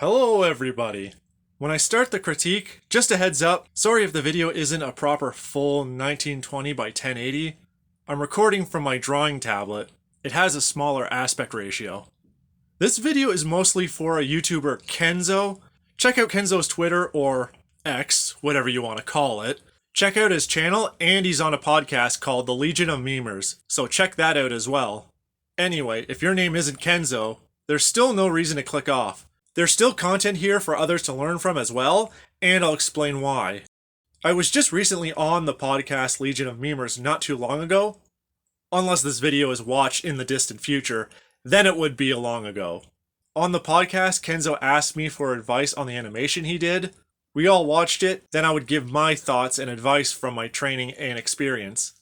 Hello everybody! When I start the critique, just a heads up, sorry if the video isn't a proper full 1920 by 1080. I'm recording from my drawing tablet. It has a smaller aspect ratio. This video is mostly for a YouTuber Kenzo. Check out Kenzo's Twitter or X, whatever you want to call it. Check out his channel, and he's on a podcast called The Legion of Memers, so check that out as well. Anyway, if your name isn't Kenzo, there's still no reason to click off. There's still content here for others to learn from as well, and I'll explain why. I was just recently on the podcast Legion of Memers not too long ago. Unless this video is watched in the distant future, then it would be a long ago. On the podcast, Kenzo asked me for advice on the animation he did. We all watched it, then I would give my thoughts and advice from my training and experience.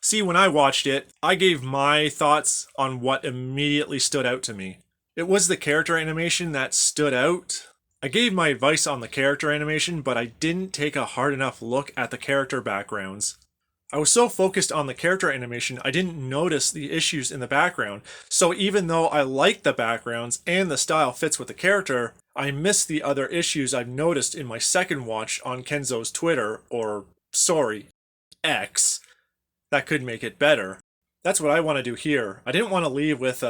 See, when I watched it, I gave my thoughts on what immediately stood out to me. It was the character animation that stood out. I gave my advice on the character animation, but I didn't take a hard enough look at the character backgrounds. I was so focused on the character animation, I didn't notice the issues in the background. So even though I like the backgrounds and the style fits with the character, I missed the other issues I've noticed in my second watch on Kenzo's Twitter, or sorry, X, that could make it better. That's what I want to do here. I didn't want to leave with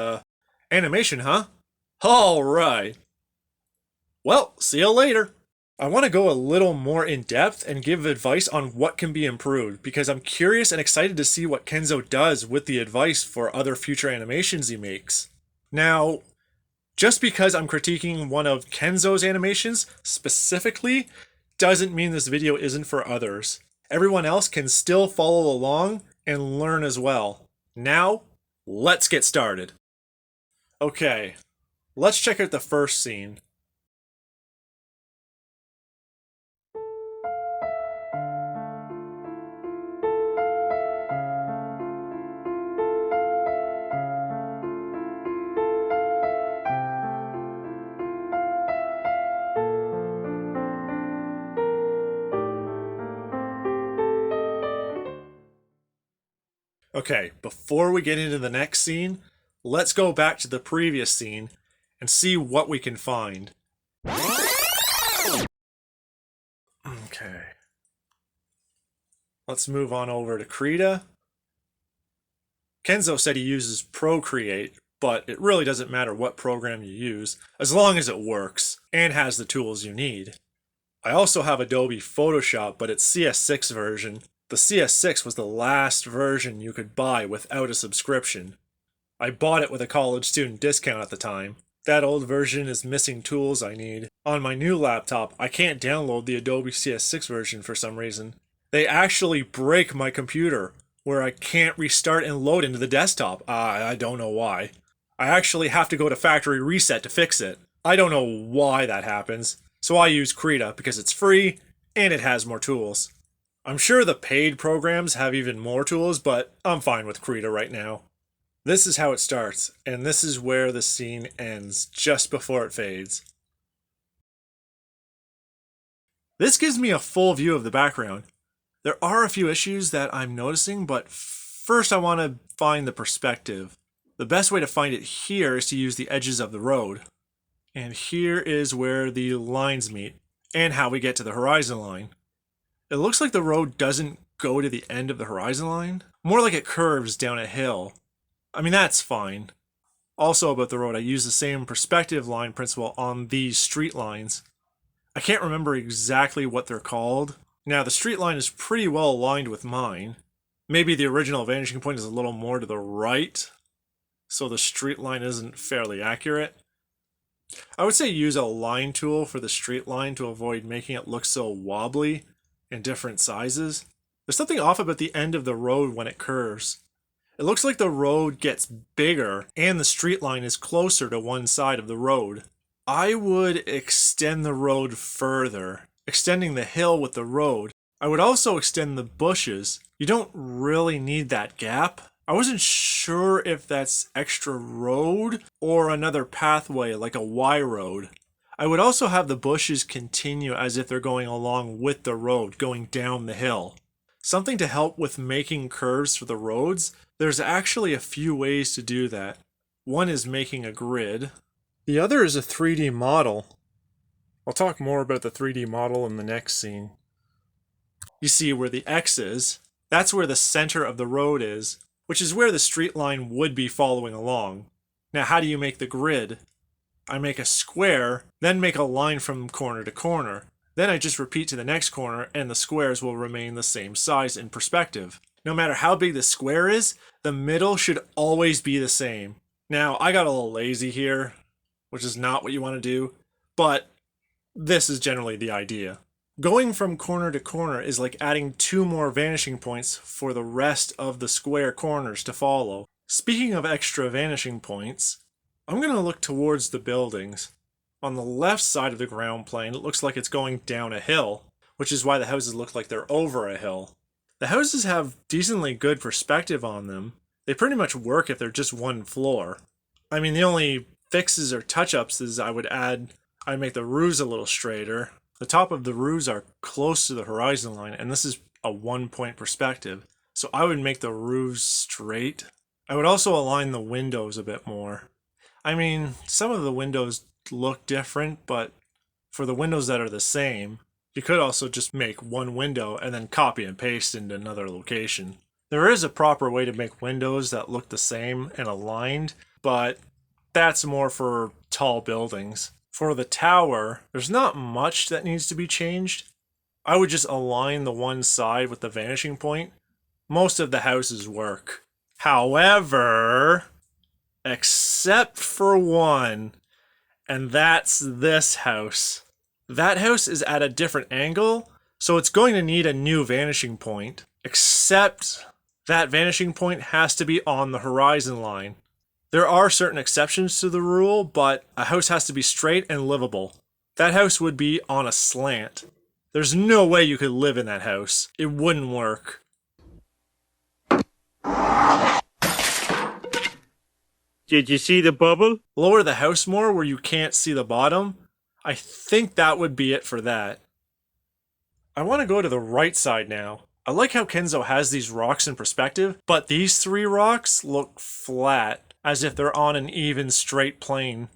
animation, huh? Alright. Well, see you later. I want to go a little more in depth and give advice on what can be improved, because I'm curious and excited to see what Kenzo does with the advice for other future animations he makes. Now, just because I'm critiquing one of Kenzo's animations specifically, doesn't mean this video isn't for others. Everyone else can still follow along and learn as well. Now, let's get started. Okay, let's check out the first scene. Okay, before we get into the next scene, let's go back to the previous scene and see what we can find. Okay. Let's move on over to Krita. Kenzo said he uses Procreate, but it really doesn't matter what program you use, as long as it works and has the tools you need. I also have Adobe Photoshop, but it's CS6 version. The CS6 was the last version you could buy without a subscription. I bought it with a college student discount at the time. That old version is missing tools I need. On my new laptop, I can't download the Adobe CS6 version for some reason. They actually break my computer, where I can't restart and load into the desktop. I don't know why. I actually have to go to factory reset to fix it. I don't know why that happens, so I use Krita because it's free and it has more tools. I'm sure the paid programs have even more tools, but I'm fine with Krita right now. This is how it starts, and this is where the scene ends, just before it fades. This gives me a full view of the background. There are a few issues that I'm noticing, but first I want to find the perspective. The best way to find it here is to use the edges of the road. And here is where the lines meet, and how we get to the horizon line. It looks like the road doesn't go to the end of the horizon line, more like it curves down a hill. I mean, that's fine. Also about the road, I use the same perspective line principle on these street lines. I can't remember exactly what they're called. Now, the street line is pretty well aligned with mine. Maybe the original vanishing point is a little more to the right, so the street line isn't fairly accurate. I would say use a line tool for the street line to avoid making it look so wobbly in different sizes. There's something off about the end of the road when it curves. It looks like the road gets bigger and the street line is closer to one side of the road. I would extend the road further, extending the hill with the road. I would also extend the bushes. You don't really need that gap. I wasn't sure if that's extra road or another pathway like a Y road. I would also have the bushes continue as if they're going along with the road, going down the hill. Something to help with making curves for the roads, there's actually a few ways to do that. One is making a grid. The other is a 3D model. I'll talk more about the 3D model in the next scene. You see where the X is, that's where the center of the road is, which is where the street line would be following along. Now how do you make the grid? I make a square, then make a line from corner to corner. Then I just repeat to the next corner and the squares will remain the same size in perspective. No matter how big the square is, the middle should always be the same. Now, I got a little lazy here, which is not what you want to do, but this is generally the idea. Going from corner to corner is like adding 2 more vanishing points for the rest of the square corners to follow. Speaking of extra vanishing points, I'm going to look towards the buildings. On the left side of the ground plane, it looks like it's going down a hill, which is why the houses look like they're over a hill. The houses have decently good perspective on them. They pretty much work if they're just one floor. I mean, the only fixes or touch-ups is I'd make the roofs a little straighter. The top of the roofs are close to the horizon line, and this is a 1-point perspective. So I would make the roofs straight. I would also align the windows a bit more. I mean, some of the windows look different, but for the windows that are the same, you could also just make one window and then copy and paste into another location. There is a proper way to make windows that look the same and aligned, but that's more for tall buildings. For the tower, there's not much that needs to be changed. I would just align the one side with the vanishing point. Most of the houses work. However, except for one, and that's this house. That house is at a different angle, so it's going to need a new vanishing point, except that vanishing point has to be on the horizon line. There are certain exceptions to the rule, but a house has to be straight and livable. That house would be on a slant. There's no way you could live in that house. It wouldn't work. Did you see the bubble? Lower the house more where you can't see the bottom. I think that would be it for that. I want to go to the right side now. I like how Kenzo has these rocks in perspective, but these 3 rocks look flat, as if they're on an even straight plane.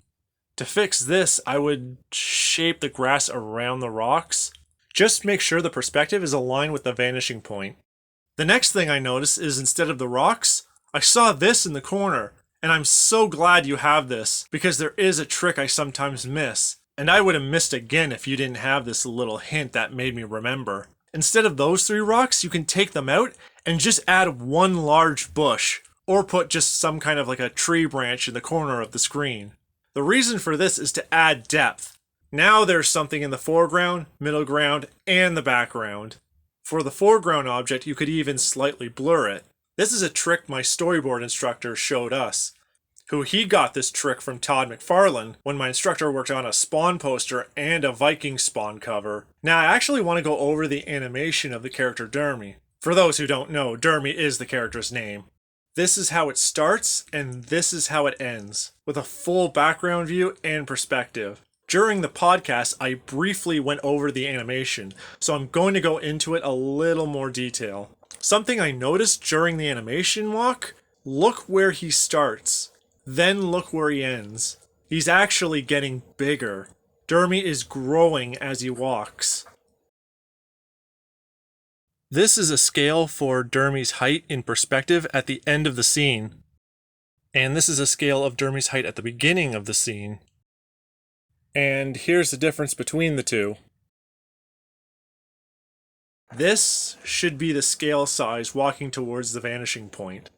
To fix this, I would shape the grass around the rocks. Just make sure the perspective is aligned with the vanishing point. The next thing I noticed is instead of the rocks, I saw this in the corner. And I'm so glad you have this, because there is a trick I sometimes miss. And I would have missed again if you didn't have this little hint that made me remember. Instead of those 3 rocks, you can take them out and just add one large bush, or put just some kind of like a tree branch in the corner of the screen. The reason for this is to add depth. Now there's something in the foreground, middle ground, and the background. For the foreground object, you could even slightly blur it. This is a trick my storyboard instructor showed us. He got this trick from Todd McFarlane when my instructor worked on a Spawn poster and a Viking Spawn cover. Now I actually want to go over the animation of the character Dermy. For those who don't know, Dermy is the character's name. This is how it starts and this is how it ends, with a full background view and perspective. During the podcast, I briefly went over the animation, so I'm going to go into it a little more detail. Something I noticed during the animation walk, look where he starts, then look where he ends. He's actually getting bigger. Dermy is growing as he walks. This is a scale for Dermy's height in perspective at the end of the scene. And this is a scale of Dermy's height at the beginning of the scene. And here's the difference between the two. This should be the scale size walking towards the vanishing point.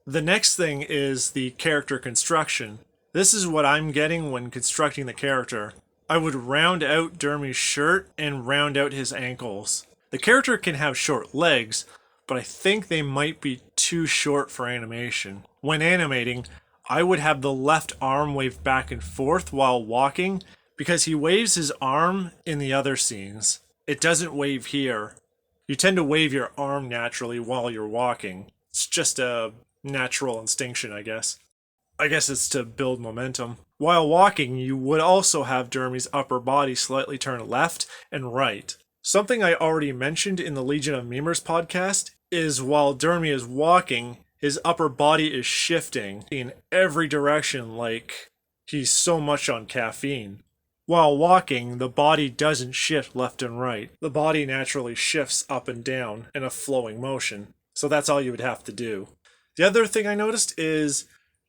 The next thing is the character construction. This is what I'm getting when constructing the character. I would round out Dermy's shirt and round out his ankles. The character can have short legs, but I think they might be too short for animation. When animating, I would have the left arm wave back and forth while walking, because he waves his arm in the other scenes. It doesn't wave here. You tend to wave your arm naturally while you're walking. It's just a natural instinction, I guess. I guess it's to build momentum. While walking, you would also have Dermy's upper body slightly turn left and right. Something I already mentioned in the Legion of Memers podcast is while Dermy is walking, his upper body is shifting in every direction, like He's so much on caffeine. While walking, the body doesn't shift left and right. The body naturally shifts up and down in a flowing motion. So that's all you would have to do. The other thing I noticed is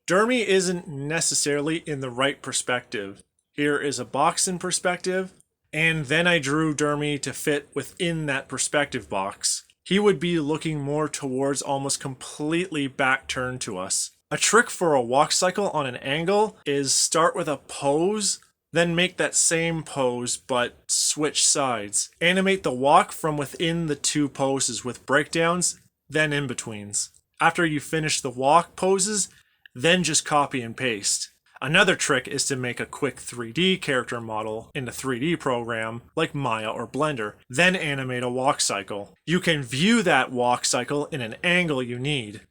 Dermy isn't necessarily in the right perspective. Here is a box in perspective, and then I drew Dermy to fit within that perspective box. He would be looking more towards almost completely back turned to us. A trick for a walk cycle on an angle is start with a pose, then make that same pose but switch sides. Animate the walk from within the two poses with breakdowns, then in-betweens. After you finish the walk poses, then just copy and paste. Another trick is to make a quick 3D character model in a 3D program like Maya or Blender, then animate a walk cycle. You can view that walk cycle in an angle you need.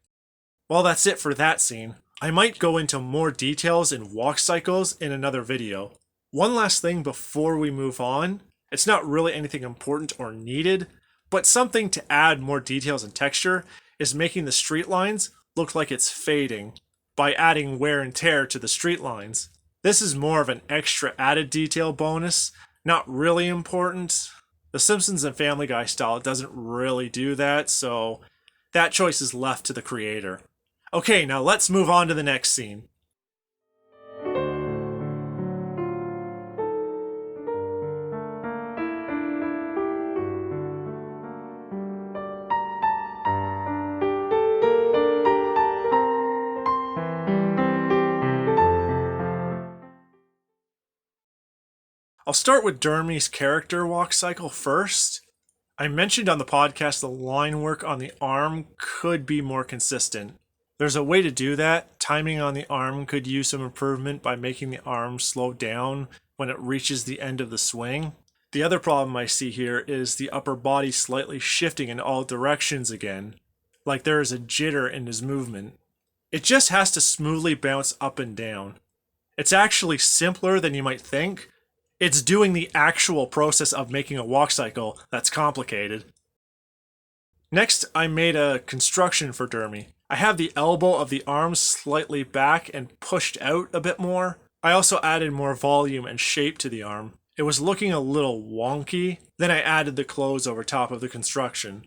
Well, that's it for that scene. I might go into more details in walk cycles in another video. One last thing before we move on. It's not really anything important or needed, but something to add more details and texture is making the street lines look like it's fading by adding wear and tear to the street lines. This is more of an extra added detail bonus, not really important. The Simpsons and Family Guy style doesn't really do that, so that choice is left to the creator. Okay, now let's move on to the next scene. I'll start with Dermy's character walk cycle first. I mentioned on the podcast the line work on the arm could be more consistent. There's a way to do that. Timing on the arm could use some improvement by making the arm slow down when it reaches the end of the swing. The other problem I see here is the upper body slightly shifting in all directions again, like there is a jitter in his movement. It just has to smoothly bounce up and down. It's actually simpler than you might think. It's doing the actual process of making a walk cycle that's complicated. Next, I made a construction for Dermy. I have the elbow of the arm slightly back and pushed out a bit more. I also added more volume and shape to the arm. It was looking a little wonky. Then I added the clothes over top of the construction.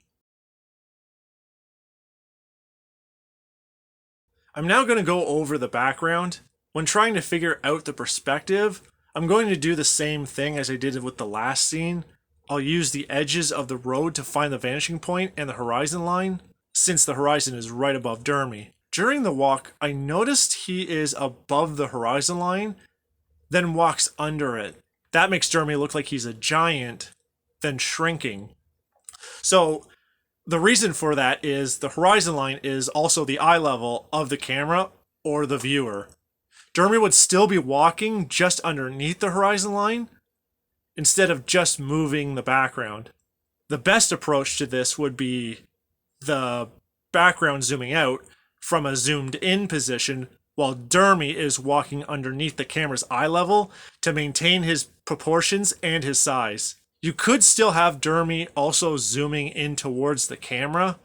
I'm now going to go over the background. When trying to figure out the perspective, I'm going to do the same thing as I did with the last scene. I'll use the edges of the road to find the vanishing point and the horizon line, since the horizon is right above Dermy. During the walk, I noticed he is above the horizon line, then walks under it. That makes Dermy look like he's a giant, then shrinking. So the reason for that is the horizon line is also the eye level of the camera or the viewer. Dermy would still be walking just underneath the horizon line instead of just moving the background. The best approach to this would be the background zooming out from a zoomed in position while Dermy is walking underneath the camera's eye level to maintain his proportions and his size. You could still have Dermy also zooming in towards the camera,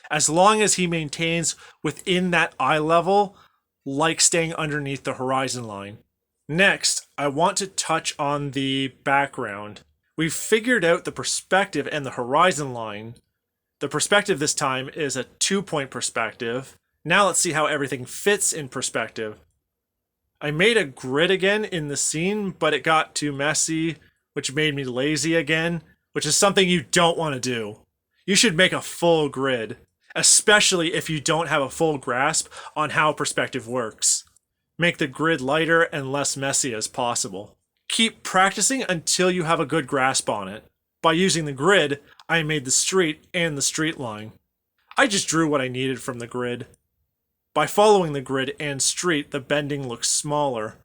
as long as he maintains within that eye level, like staying underneath the horizon line. Next, I want to touch on the background. We've figured out the perspective and the horizon line. The perspective this time is a 2-point perspective. Now let's see how everything fits in perspective. I made a grid again in the scene, but it got too messy, which made me lazy again, which is something you don't want to do. You should make a full grid, especially if you don't have a full grasp on how perspective works. Make the grid lighter and less messy as possible. Keep practicing until you have a good grasp on it. By using the grid, I made the street and the street line. I just drew what I needed from the grid. By following the grid and street, the bending looks smaller.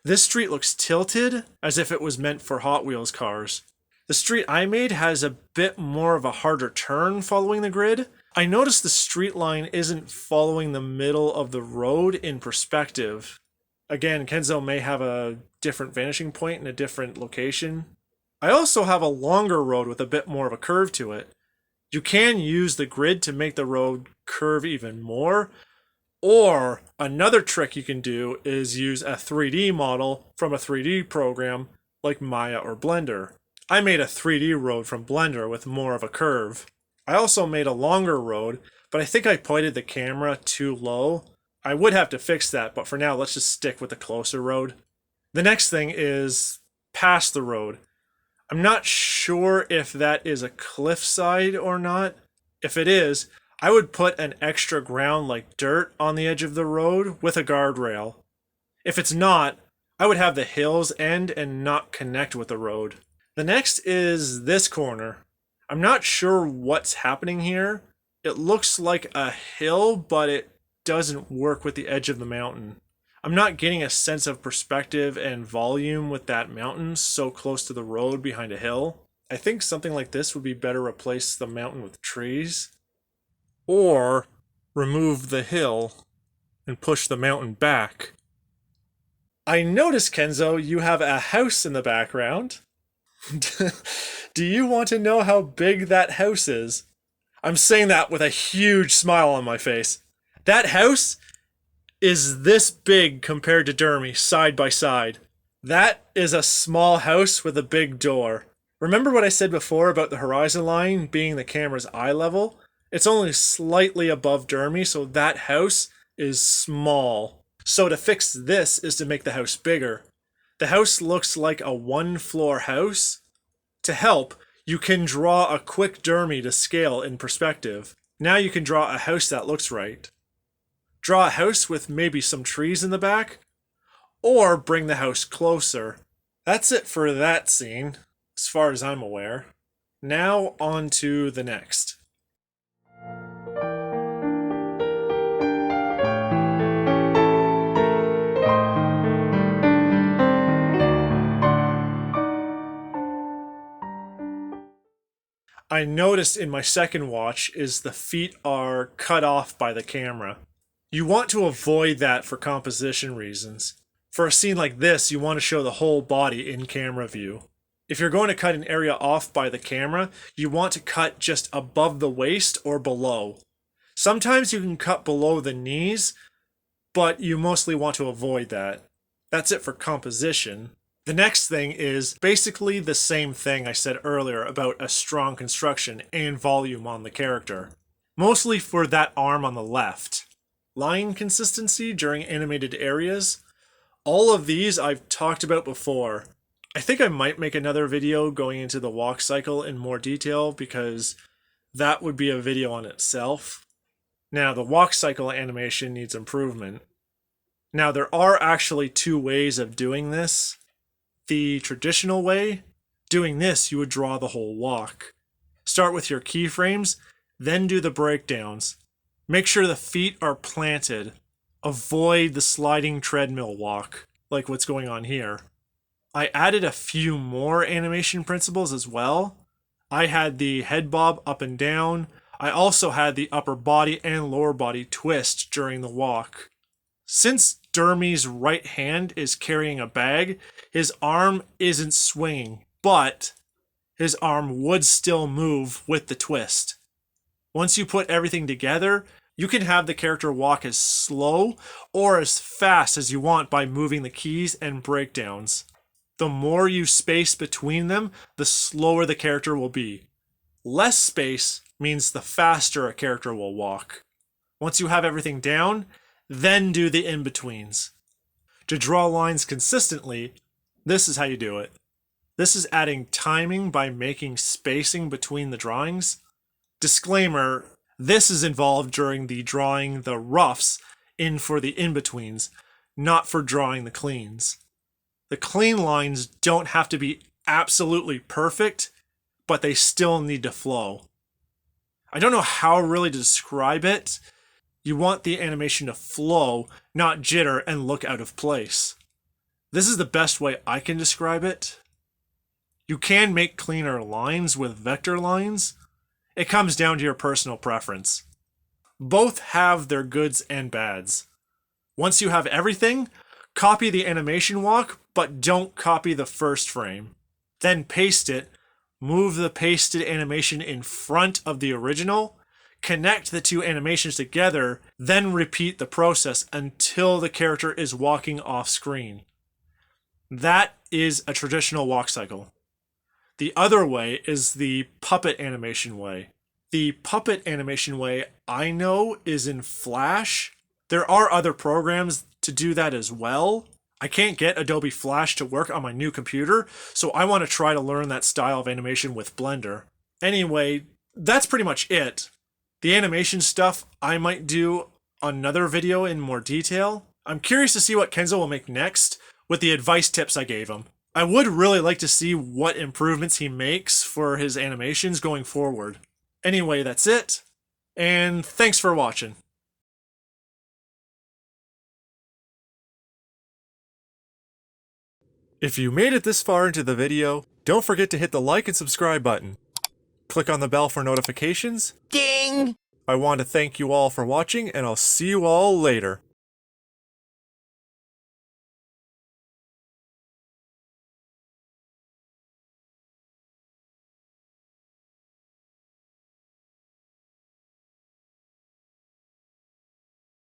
This street looks tilted, as if it was meant for Hot Wheels cars. The street I made has a bit more of a harder turn following the grid. I noticed the street line isn't following the middle of the road in perspective. Again, Kenzo may have a different vanishing point in a different location. I also have a longer road with a bit more of a curve to it. You can use the grid to make the road curve even more, Or another trick you can do is use a 3D model from a 3D program like Maya or Blender. I made a 3D road from Blender with more of a curve. I also made a longer road, but I think I pointed the camera too low. I would have to fix that, but for now, let's just stick with the closer road. The next thing is past the road. I'm not sure if that is a cliffside or not. If it is, I would put an extra ground like dirt on the edge of the road with a guardrail. If it's not, I would have the hills end and not connect with the road. The next is this corner. I'm not sure what's happening here. It looks like a hill, but it doesn't work with the edge of the mountain. I'm not getting a sense of perspective and volume with that mountain so close to the road behind a hill. I think something like this would be better replace the mountain with trees. Or remove the hill and push the mountain back. I notice, Kenzo, you have a house in the background. Do you want to know how big that house is? I'm saying that with a huge smile on my face. That house is this big compared to Dermy, side by side. That is a small house with a big door. Remember what I said before about the horizon line being the camera's eye level? It's only slightly above Dermy, so that house is small. So to fix this is to make the house bigger. The house looks like a one-floor house. To help, you can draw a quick Dermy to scale in perspective. Now you can draw a house that looks right. Draw a house with maybe some trees in the back, or bring the house closer. That's it for that scene, as far as I'm aware. Now on to the next. I noticed in my second watch is the feet are cut off by the camera. You want to avoid that for composition reasons. For a scene like this, you want to show the whole body in camera view. If you're going to cut an area off by the camera, you want to cut just above the waist or below. Sometimes you can cut below the knees, but you mostly want to avoid that. That's it for composition. The next thing is basically the same thing I said earlier about a strong construction and volume on the character. Mostly for that arm on the left. Line consistency during animated areas. All of these I've talked about before. I think I might make another video going into the walk cycle in more detail because that would be a video on itself. Now the walk cycle animation needs improvement. Now there are actually two ways of doing this. The traditional way, doing this you would draw the whole walk. Start with your keyframes, then do the breakdowns. Make sure the feet are planted. Avoid the sliding treadmill walk, like what's going on here. I added a few more animation principles as well. I had the head bob up and down. I also had the upper body and lower body twist during the walk. Since Dermy's right hand is carrying a bag, his arm isn't swinging, but his arm would still move with the twist. Once you put everything together, you can have the character walk as slow or as fast as you want by moving the keys and breakdowns. The more you space between them, the slower the character will be. Less space means the faster a character will walk. Once you have everything down, then do the in-betweens. To draw lines consistently, this is how you do it. This is adding timing by making spacing between the drawings. Disclaimer, this is involved during the drawing the roughs in for the in-betweens, not for drawing the cleans. The clean lines don't have to be absolutely perfect, but they still need to flow. I don't know how really to describe it. You want the animation to flow, not jitter and look out of place. This is the best way I can describe it. You can make cleaner lines with vector lines. It comes down to your personal preference. Both have their goods and bads. Once you have everything, copy the animation walk, but don't copy the first frame. Then paste it, move the pasted animation in front of the original, connect the two animations together, then repeat the process until the character is walking off screen. That is a traditional walk cycle. The other way is the puppet animation way. The puppet animation way I know is in Flash. There are other programs to do that as well. I can't get Adobe Flash to work on my new computer, so I want to try to learn that style of animation with Blender. Anyway, that's pretty much it. The animation stuff I might do another video in more detail. I'm curious to see what Kenzo will make next with the advice tips I gave him. I would really like to see what improvements he makes for his animations going forward. Anyway, that's it, and thanks for watching. If you made it this far into the video, don't forget to hit the like and subscribe button. Click on the bell for notifications. Ding! I want to thank you all for watching, and I'll see you all later.